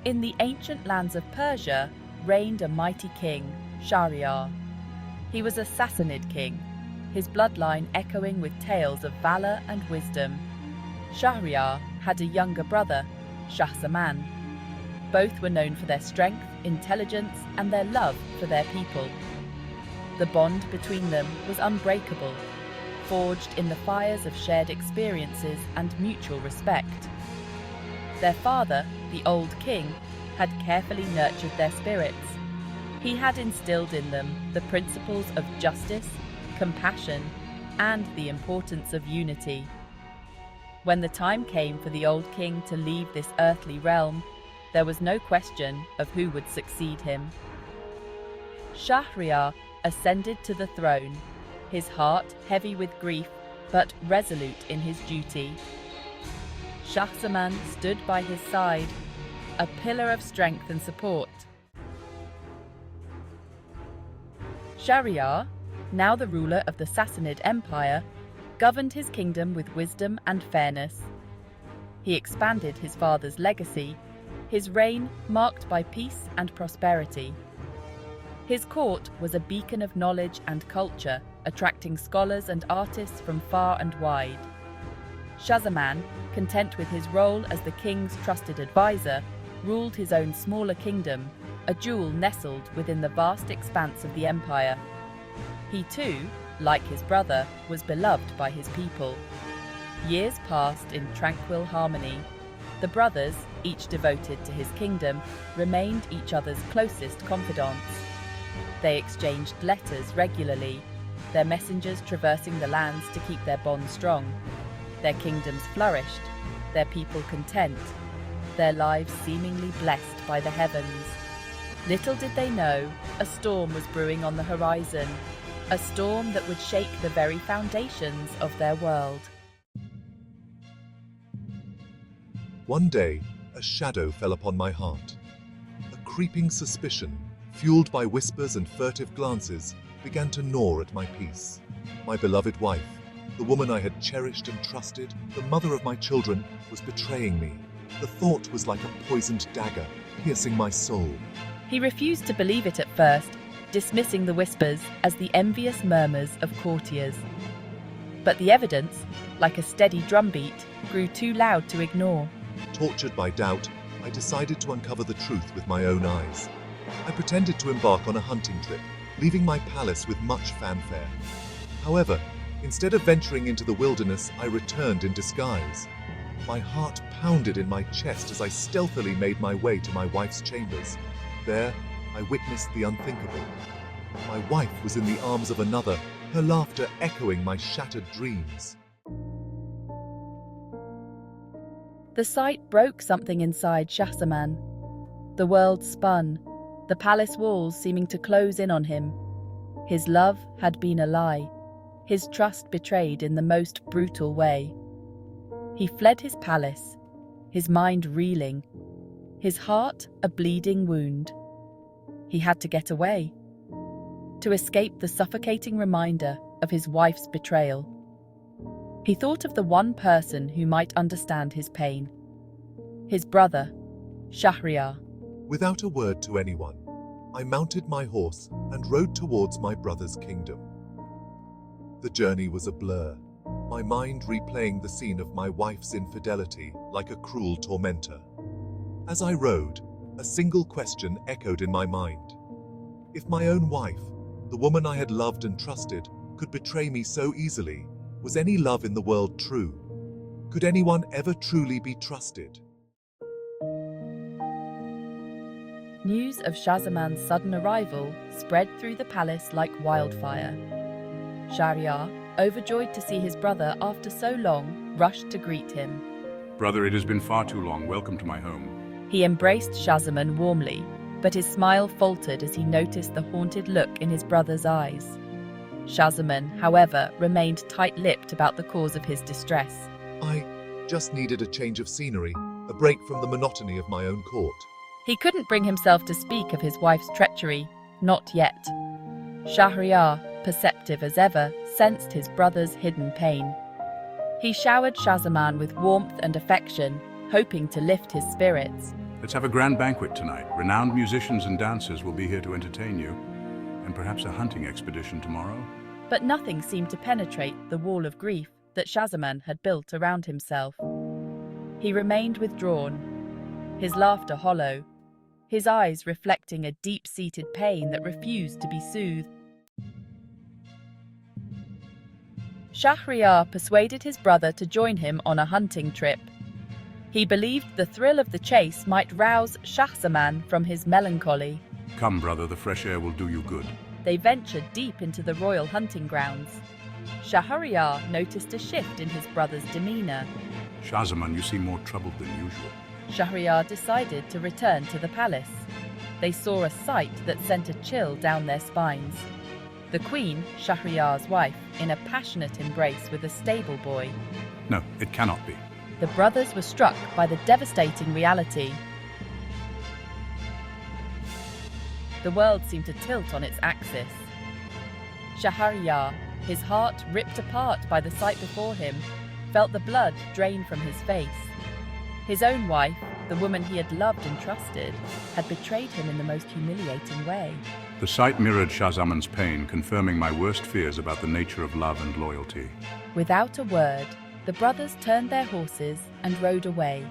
In the ancient lands of Persia reigned a mighty king, Shahryar. He was a Sassanid king, his bloodline echoing with tales of valor and wisdom. Shahryar had a younger brother, Shahzaman. Both were known for their strength, intelligence, and their love for their people. The bond between them was unbreakable, forged in the fires of shared experiences and mutual respect. Their father, the old king, had carefully nurtured their spirits. He had instilled in them the principles of justice, compassion, and the importance of unity. When the time came for the old king to leave this earthly realm, there was no question of who would succeed him. Shahryar ascended to the throne, his heart heavy with grief, but resolute in his duty. Shahzaman stood by his side, a pillar of strength and support. Shahryar, now the ruler of the Sassanid Empire, governed his kingdom with wisdom and fairness. He expanded his father's legacy, his reign marked by peace and prosperity. His court was a beacon of knowledge and culture, attracting scholars and artists from far and wide. Shahzaman, content with his role as the king's trusted advisor, ruled his own smaller kingdom, a jewel nestled within the vast expanse of the empire. He too, like his brother, was beloved by his people. Years passed in tranquil harmony. The brothers, each devoted to his kingdom, remained each other's closest confidants. They exchanged letters regularly, their messengers traversing the lands to keep their bond strong. Their kingdoms flourished, their people content, their lives seemingly blessed by the heavens. Little did they know, a storm was brewing on the horizon, a storm that would shake the very foundations of their world. One day, a shadow fell upon my heart. A creeping suspicion, fueled by whispers and furtive glances, began to gnaw at my peace. My beloved wife, the woman I had cherished and trusted, the mother of my children, was betraying me. The thought was like a poisoned dagger, piercing my soul. He refused to believe it at first, dismissing the whispers as the envious murmurs of courtiers. But the evidence, like a steady drumbeat, grew too loud to ignore. Tortured by doubt, I decided to uncover the truth with my own eyes. I pretended to embark on a hunting trip, leaving my palace with much fanfare. However, instead of venturing into the wilderness, I returned in disguise. My heart pounded in my chest as I stealthily made my way to my wife's chambers. There, I witnessed the unthinkable. My wife was in the arms of another, her laughter echoing my shattered dreams. The sight broke something inside Shahzaman. The world spun, the palace walls seeming to close in on him. His love had been a lie, his trust betrayed in the most brutal way. He fled his palace, his mind reeling, his heart a bleeding wound. He had to get away, to escape the suffocating reminder of his wife's betrayal. He thought of the one person who might understand his pain. His brother, Shahryar. Without a word to anyone, I mounted my horse and rode towards my brother's kingdom. The journey was a blur, my mind replaying the scene of my wife's infidelity like a cruel tormentor. As I rode, a single question echoed in my mind. If my own wife, the woman I had loved and trusted, could betray me so easily, was any love in the world true? Could anyone ever truly be trusted? News of Shahzaman's sudden arrival spread through the palace like wildfire. Shahryar, overjoyed to see his brother after so long, rushed to greet him. Brother, it has been far too long. Welcome to my home. He embraced Shahzaman warmly, but his smile faltered as he noticed the haunted look in his brother's eyes. Shahzaman, however, remained tight-lipped about the cause of his distress. I just needed a change of scenery, a break from the monotony of my own court. He couldn't bring himself to speak of his wife's treachery, not yet. Shahryar, perceptive as ever, sensed his brother's hidden pain. He showered Shahzaman with warmth and affection, hoping to lift his spirits. Let's have a grand banquet tonight. Renowned musicians and dancers will be here to entertain you, and perhaps a hunting expedition tomorrow. But nothing seemed to penetrate the wall of grief that Shahzaman had built around himself. He remained withdrawn, his laughter hollow, his eyes reflecting a deep-seated pain that refused to be soothed. Shahryar persuaded his brother to join him on a hunting trip. He believed the thrill of the chase might rouse Shahzaman from his melancholy. Come, brother, the fresh air will do you good. They ventured deep into the royal hunting grounds. Shahryar noticed a shift in his brother's demeanor. Shahzaman, you seem more troubled than usual. Shahryar decided to return to the palace. They saw a sight that sent a chill down their spines. The queen, Shahryar's wife, in a passionate embrace with a stable boy. No, it cannot be. The brothers were struck by the devastating reality. The world seemed to tilt on its axis. Shahryar, his heart ripped apart by the sight before him, felt the blood drain from his face. His own wife, the woman he had loved and trusted, had betrayed him in the most humiliating way. The sight mirrored Shahzaman's pain, confirming my worst fears about the nature of love and loyalty. Without a word, the brothers turned their horses and rode away.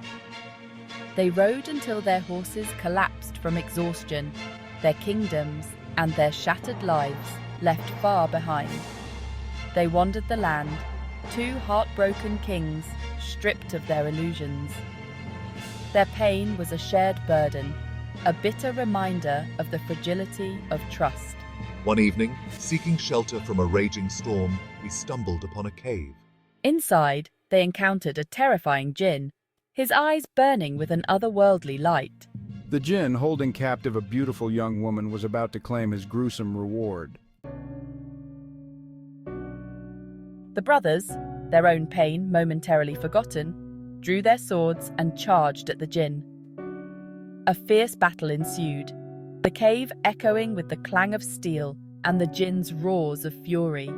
They rode until their horses collapsed from exhaustion, their kingdoms and their shattered lives left far behind. They wandered the land, two heartbroken kings stripped of their illusions. Their pain was a shared burden, a bitter reminder of the fragility of trust. One evening, seeking shelter from a raging storm, we stumbled upon a cave. Inside, they encountered a terrifying jinn, his eyes burning with an otherworldly light. The jinn, holding captive a beautiful young woman, was about to claim his gruesome reward. The brothers, their own pain momentarily forgotten, drew their swords and charged at the jinn. A fierce battle ensued, the cave echoing with the clang of steel and the jinn's roars of fury.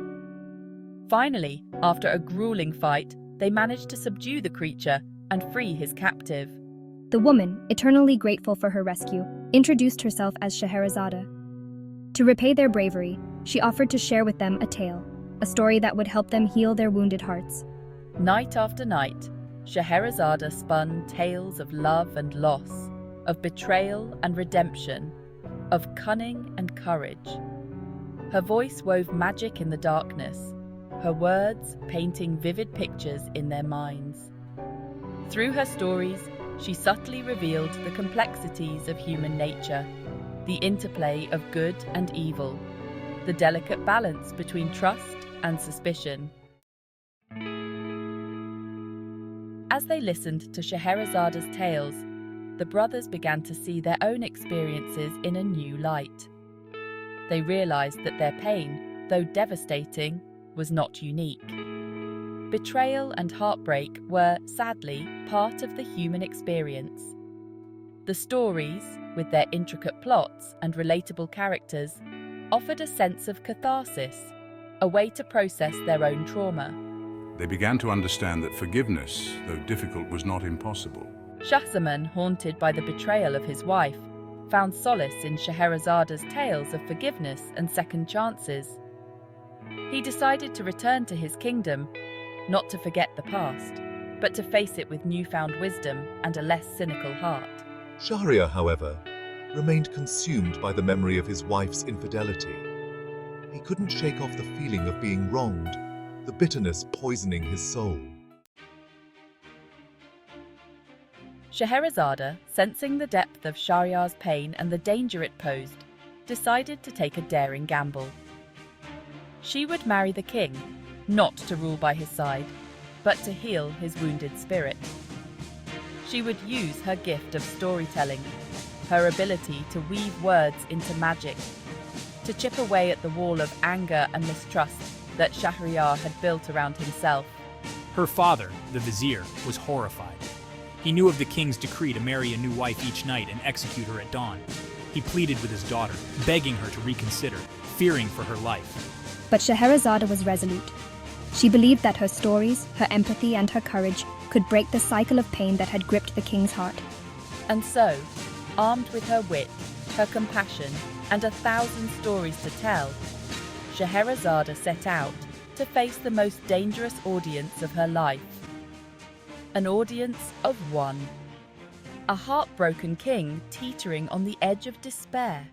Finally, after a grueling fight, they managed to subdue the creature and free his captive. The woman, eternally grateful for her rescue, introduced herself as Shahrazad. To repay their bravery, she offered to share with them a tale, a story that would help them heal their wounded hearts. Night after night, Shahrazad spun tales of love and loss, of betrayal and redemption, of cunning and courage. Her voice wove magic in the darkness, her words painting vivid pictures in their minds. Through her stories, she subtly revealed the complexities of human nature, the interplay of good and evil, the delicate balance between trust and suspicion. As they listened to Shahrazad's tales, the brothers began to see their own experiences in a new light. They realized that their pain, though devastating, was not unique. Betrayal and heartbreak were, sadly, part of the human experience. The stories, with their intricate plots and relatable characters, offered a sense of catharsis, a way to process their own trauma. They began to understand that forgiveness, though difficult, was not impossible. Shahzaman, haunted by the betrayal of his wife, found solace in Shahrazad's tales of forgiveness and second chances. He decided to return to his kingdom, not to forget the past, but to face it with newfound wisdom and a less cynical heart. Shahryar, however, remained consumed by the memory of his wife's infidelity. He couldn't shake off the feeling of being wronged, the bitterness poisoning his soul. Shahrazad, sensing the depth of Shahriyar's pain and the danger it posed, decided to take a daring gamble. She would marry the king, not to rule by his side, but to heal his wounded spirit. She would use her gift of storytelling, her ability to weave words into magic, to chip away at the wall of anger and mistrust that Shahryar had built around himself. Her father, the vizier, was horrified. He knew of the king's decree to marry a new wife each night and execute her at dawn. He pleaded with his daughter, begging her to reconsider, fearing for her life. But Shahrazad was resolute. She believed that her stories, her empathy, and her courage could break the cycle of pain that had gripped the king's heart. And so, armed with her wit, her compassion, and 1,000 stories to tell, Shahrazad set out to face the most dangerous audience of her life. An audience of one. A heartbroken king teetering on the edge of despair.